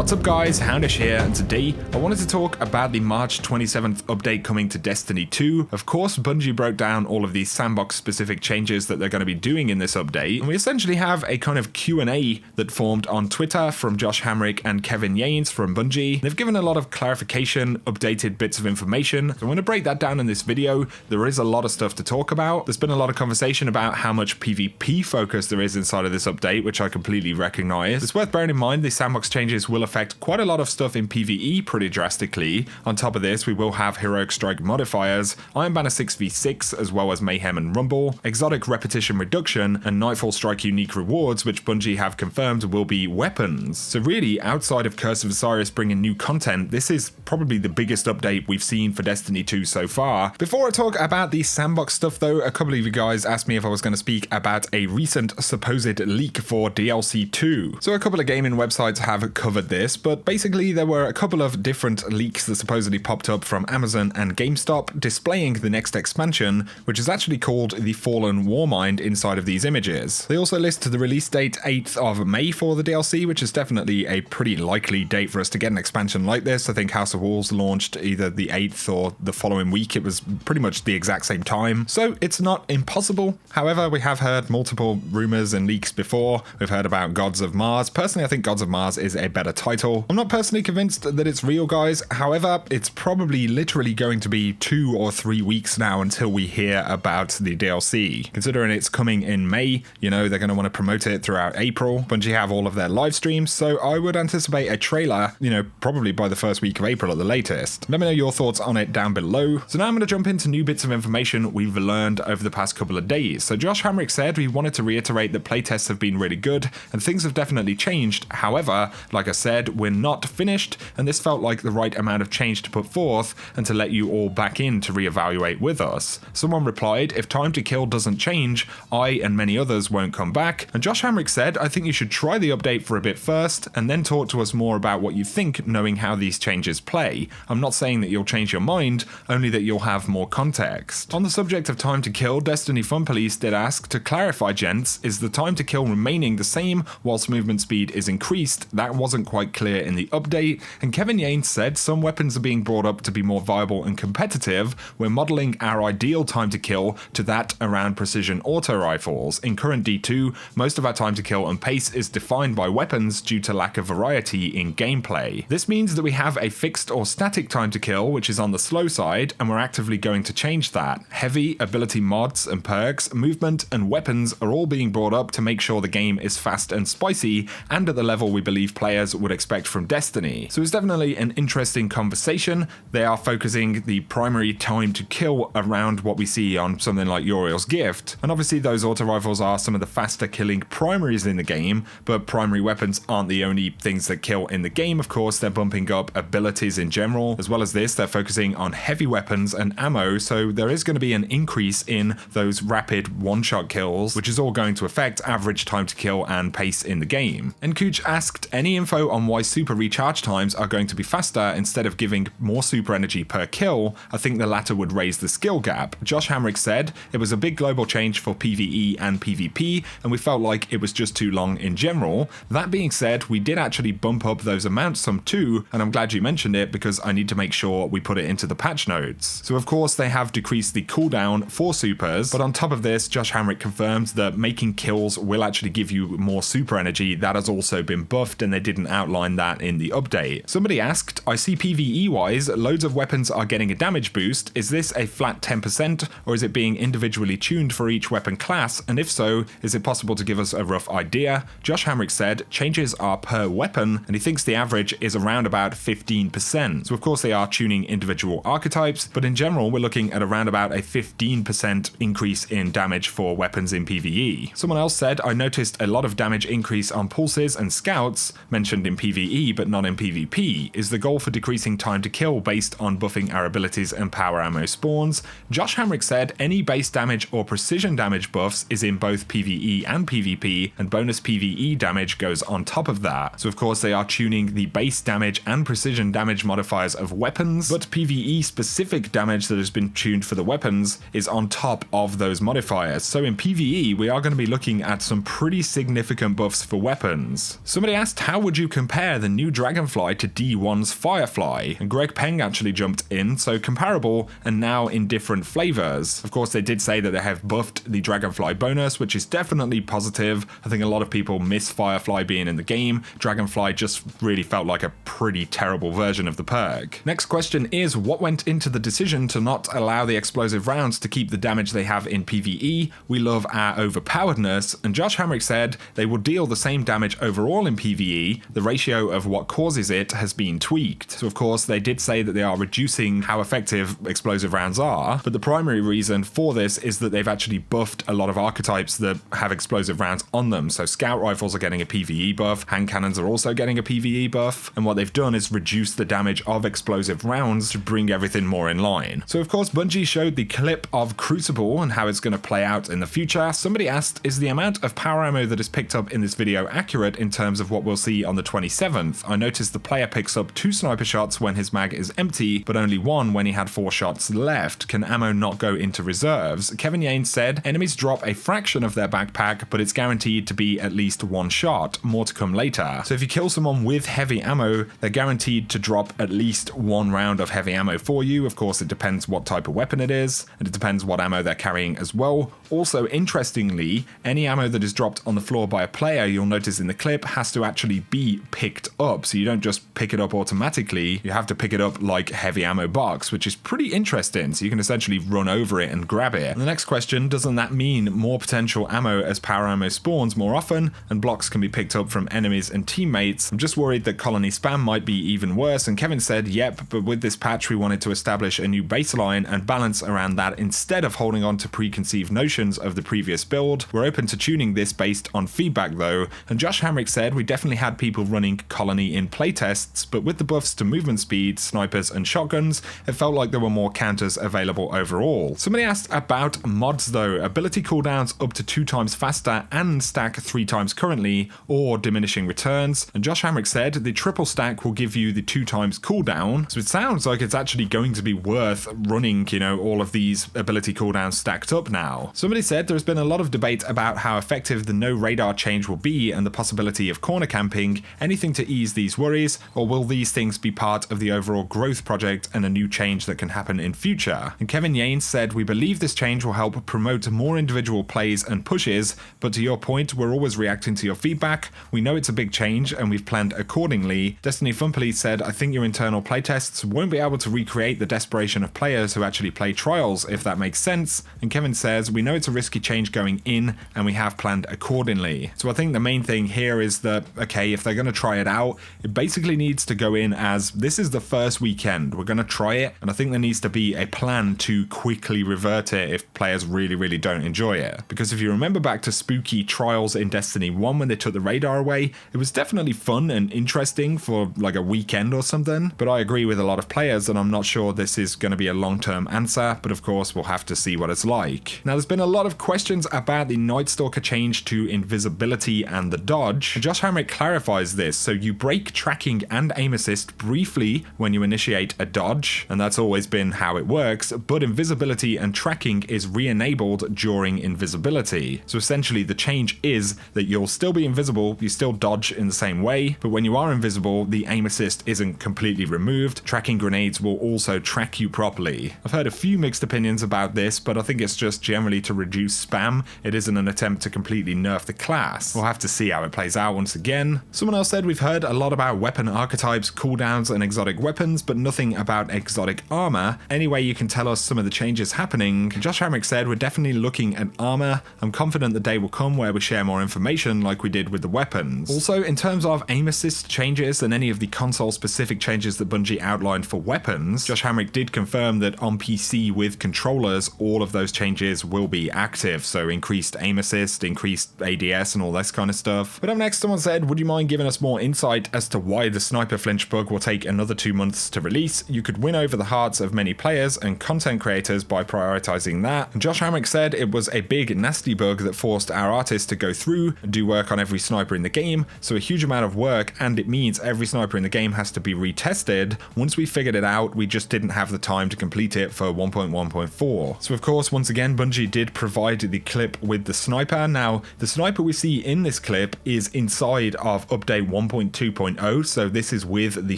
What's up guys, Houndish here, and today I wanted to talk about the March 27th update coming to Destiny 2. Of course, Bungie broke down all of these Sandbox specific changes that they're going to be doing in this update, and we essentially have a kind of Q&A that formed on Twitter from Josh Hamrick and Kevin Yanes from Bungie. They've given a lot of clarification, updated bits of information, so I'm going to break that down in this video. There is a lot of stuff to talk about. There's been a lot of conversation about how much PvP focus there is inside of this update, which I completely recognize. It's worth bearing in mind the Sandbox changes will affect quite a lot of stuff in PvE pretty drastically. On top of this, we will have Heroic Strike modifiers, Iron Banner 6v6 as well as Mayhem and Rumble, Exotic Repetition Reduction, and Nightfall Strike unique rewards, which Bungie have confirmed will be weapons. So really, outside of Curse of Osiris bringing new content, this is probably the biggest update we've seen for Destiny 2 so far. Before I talk about the Sandbox stuff though, a couple of you guys asked me if I was going to speak about a recent supposed leak for DLC 2. So a couple of gaming websites have covered this, but basically there were a couple of different leaks that supposedly popped up from Amazon and GameStop displaying the next expansion, which is actually called the Fallen Warmind inside of these images. They also list the release date 8th of May for the DLC, which is definitely a pretty likely date for us to get an expansion like this. I think House of Wolves launched either the 8th or the following week. It was pretty much the exact same time, so it's not impossible. However, we have heard multiple rumors and leaks before. We've heard about Gods of Mars. Personally, I think Gods of Mars is a better title. I'm not personally convinced that it's real, guys. However, it's probably literally going to be 2 or 3 weeks now until we hear about the DLC. Considering it's coming in May, you know, they're going to want to promote it throughout April. Bungie have all of their live streams, so I would anticipate a trailer, you know, probably by the first week of April at the latest. Let me know your thoughts on it down below. So now I'm going to jump into new bits of information we've learned over the past couple of days. So Josh Hamrick said we wanted to reiterate that playtests have been really good and things have definitely changed. However, like I said, we're not finished, and this felt like the right amount of change to put forth and to let you all back in to reevaluate with us. Someone replied, if time to kill doesn't change, I and many others won't come back. And Josh Hamrick said, I think you should try the update for a bit first and then talk to us more about what you think, knowing how these changes play. I'm not saying that you'll change your mind, only that you'll have more context. On the subject of time to kill, Destiny Fun Police did ask, to clarify gents, is the time to kill remaining the same whilst movement speed is increased? That wasn't quite clear in the update, and Kevin Yanes said some weapons are being brought up to be more viable and competitive. We're modelling our ideal time to kill to that around precision auto rifles. In current D2, most of our time to kill and pace is defined by weapons due to lack of variety in gameplay. This means that we have a fixed or static time to kill, which is on the slow side, and we're actively going to change that. Heavy, ability mods and perks, movement and weapons are all being brought up to make sure the game is fast and spicy and at the level we believe players would expect from Destiny. So it's definitely an interesting conversation. They are focusing the primary time to kill around what we see on something like Uriel's Gift, and obviously those auto rifles are some of the faster killing primaries in the game, but primary weapons aren't the only things that kill in the game. Of course, they're bumping up abilities in general. As well as this, they're focusing on heavy weapons and ammo, so there is going to be an increase in those rapid one-shot kills, which is all going to affect average time to kill and pace in the game. And Cooch asked any info on why super recharge times are going to be faster instead of giving more super energy per kill. I think the latter would raise the skill gap. Josh Hamrick said it was a big global change for PvE and PvP, and we felt like it was just too long in general. That being said, we did actually bump up those amounts some too, and I'm glad you mentioned it because I need to make sure we put it into the patch notes. So of course they have decreased the cooldown for supers, but on top of this, Josh Hamrick confirmed that making kills will actually give you more super energy. That has also been buffed, and they didn't outline that in the update. Somebody asked, I see PvE wise, loads of weapons are getting a damage boost. Is this a flat 10% or is it being individually tuned for each weapon class? And if so, is it possible to give us a rough idea? Josh Hamrick said changes are per weapon, and he thinks the average is around about 15%. So of course they are tuning individual archetypes, but in general we're looking at around about a 15% increase in damage for weapons in PvE. Someone else said, I noticed a lot of damage increase on pulses and scouts, mentioned in PvE but not in PvP. Is the goal for decreasing time to kill based on buffing our abilities and power ammo spawns? Josh Hamrick said any base damage or precision damage buffs is in both PvE and PvP, and bonus PvE damage goes on top of that. So of course they are tuning the base damage and precision damage modifiers of weapons, but PvE specific damage that has been tuned for the weapons is on top of those modifiers. So in PvE we are going to be looking at some pretty significant buffs for weapons. Somebody asked, how would you compare compare the new Dragonfly to D1's Firefly, and Greg Peng actually jumped in, so comparable and now in different flavors. Of course, they did say that they have buffed the Dragonfly bonus, which is definitely positive. I think a lot of people miss Firefly being in the game. Dragonfly just really felt like a pretty terrible version of the perk. Next question is, what went into the decision to not allow the explosive rounds to keep the damage they have in PvE? We love our overpoweredness, and Josh Hamrick said they will deal the same damage overall in PvE. The ratio of what causes it has been tweaked. So of course, they did say that they are reducing how effective explosive rounds are, but the primary reason for this is that they've actually buffed a lot of archetypes that have explosive rounds on them. So scout rifles are getting a PvE buff, hand cannons are also getting a PvE buff, and what they've done is reduce the damage of explosive rounds to bring everything more in line. So of course, Bungie showed the clip of Crucible and how it's going to play out in the future. Somebody asked, is the amount of power ammo that is picked up in this video accurate in terms of what we'll see on the 27th? I noticed the player picks up 2 sniper shots when his mag is empty, but only 1 when he had 4 shots left. Can ammo not go into reserves? Kevin Yanes said, enemies drop a fraction of their backpack, but it's guaranteed to be at least 1 shot. More to come later. So if you kill someone with heavy ammo, they're guaranteed to drop at least 1 round of heavy ammo for you. Of course, it depends what type of weapon it is, and it depends what ammo they're carrying as well. Also, interestingly, any ammo that is dropped on the floor by a player, you'll notice in the clip, has to actually be picked up. So you don't just pick it up automatically, you have to pick it up like a heavy ammo box, which is pretty interesting. So you can essentially run over it and grab it. And the next question, doesn't that mean more potential ammo as power ammo spawns more often and blocks can be picked up from enemies and teammates? I'm just worried that colony spam might be even worse. And Kevin said, yep, but with this patch we wanted to establish a new baseline and balance around that instead of holding on to preconceived notions of the previous build. We're open to tuning this based on feedback though. And Josh Hamrick said, we definitely had people running colony in playtests, but with the buffs to movement speed, snipers and shotguns, it felt like there were more counters available overall. Somebody asked about mods though. Ability cooldowns up to 2 times faster and stack 3 times currently, or diminishing returns. And Josh Hamrick said the triple stack will give you the 2 times cooldown. So it sounds like it's actually going to be worth running, you know, all of these ability cooldowns stacked up now. Somebody said there's been a lot of debate about how effective the no radar change will be and the possibility of corner camping. Anything to ease these worries, or will these things be part of the overall growth project and a new change that can happen in future? And Kevin Yanes said, we believe this change will help promote more individual plays and pushes, but to your point, we're always reacting to your feedback. We know it's a big change and we've planned accordingly. Destiny Fun Police said, I think your internal playtests won't be able to recreate the desperation of players who actually play trials, if that makes sense. And Kevin says, we know it's a risky change going in and we have planned accordingly. So I think the main thing here is that, okay, if they're going to try it out, it basically needs to go in as, this is the first weekend, we're going to try it, and I think there needs to be a plan to quickly revert it if players really don't enjoy it. Because if you remember back to spooky trials in Destiny 1 when they took the radar away, it was definitely fun and interesting for like a weekend or something, but I agree with a lot of players and I'm not sure this is going to be a long-term answer, but of course we'll have to see what it's like. Now there's been a lot of questions about the Nightstalker change to invisibility and the dodge. Josh Hamrick clarifies this, so you break tracking and aim assist briefly when you initiate a dodge, and that's always been how it works, but invisibility and tracking is re-enabled during invisibility. So essentially the change is that you'll still be invisible, you still dodge in the same way, but when you are invisible, the aim assist isn't completely removed. Tracking grenades will also track you properly. I've heard a few mixed opinions about this, but I think it's just generally to reduce spam. It isn't an attempt to completely nerf the class. We'll have to see how it plays out once again. Someone else said, we've heard a lot about weapon archetypes, cooldowns and exotic weapons, but nothing about exotic armor. Any way you can tell us some of the changes happening? Josh Hamrick said, we're definitely looking at armor. I'm confident the day will come where we share more information like we did with the weapons. Also, in terms of aim assist changes and any of the console specific changes that Bungie outlined for weapons, Josh Hamrick did confirm that on PC with controllers, all of those changes will be active. So increased aim assist, increased ADS and all this kind of stuff. But up next, someone said, would you mind giving us more insight as to why the sniper flinch bug will take another 2 months to release? You could win over the hearts of many players and content creators by prioritizing that. And Josh Hamrick said it was a big nasty bug that forced our artists to go through and do work on every sniper in the game, so a huge amount of work, and it means every sniper in the game has to be retested. Once we figured it out, we just didn't have the time to complete it for 1.1.4. So of course, once again, Bungie did provide the clip with the sniper. Now, the sniper we see in this clip is inside of update 1.2.0, so this is with the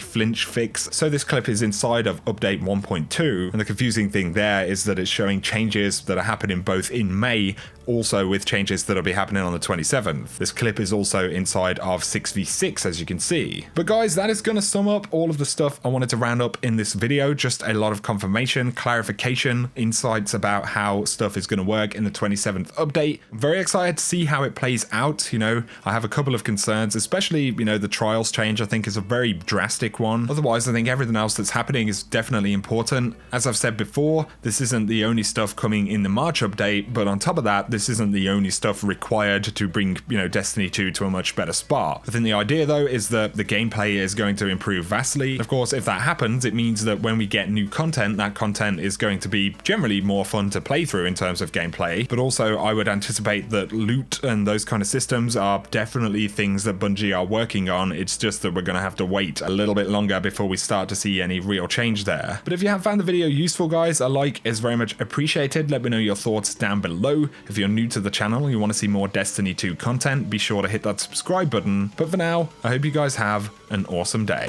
flinch fix. So this clip is inside of update 1.2, and the confusing thing there is that it's showing changes that are happening both in May, also with changes that'll be happening on the 27th. This clip is also inside of 6v6, as you can see. But guys, that is going to sum up all of the stuff I wanted to round up in this video. Just a lot of confirmation, clarification, insights about how stuff is going to work in the 27th update. I'm very excited to see how it plays out. You know, I have a couple of concerns, especially, you know, the trials change I think is a very drastic one. Otherwise, I think everything else that's happening is definitely important. As I've said before, this isn't the only stuff coming in the March update, but on top of that, this isn't the only stuff required to bring, you know, Destiny 2 to a much better spot. I think the idea though is that the gameplay is going to improve vastly. Of course, if that happens, it means that when we get new content, that content is going to be generally more fun to play through in terms of gameplay. But also I would anticipate that loot and those kind of systems are definitely things that Bungie are working on. It's just that we're going to have to wait a little bit longer before we start to see any real change there. But if you have found the video useful, guys, a like is very much appreciated. Let me know your thoughts down below. If you're new to the channel and you want to see more Destiny 2 content, be sure to hit that subscribe button. But for now, I hope you guys have an awesome day.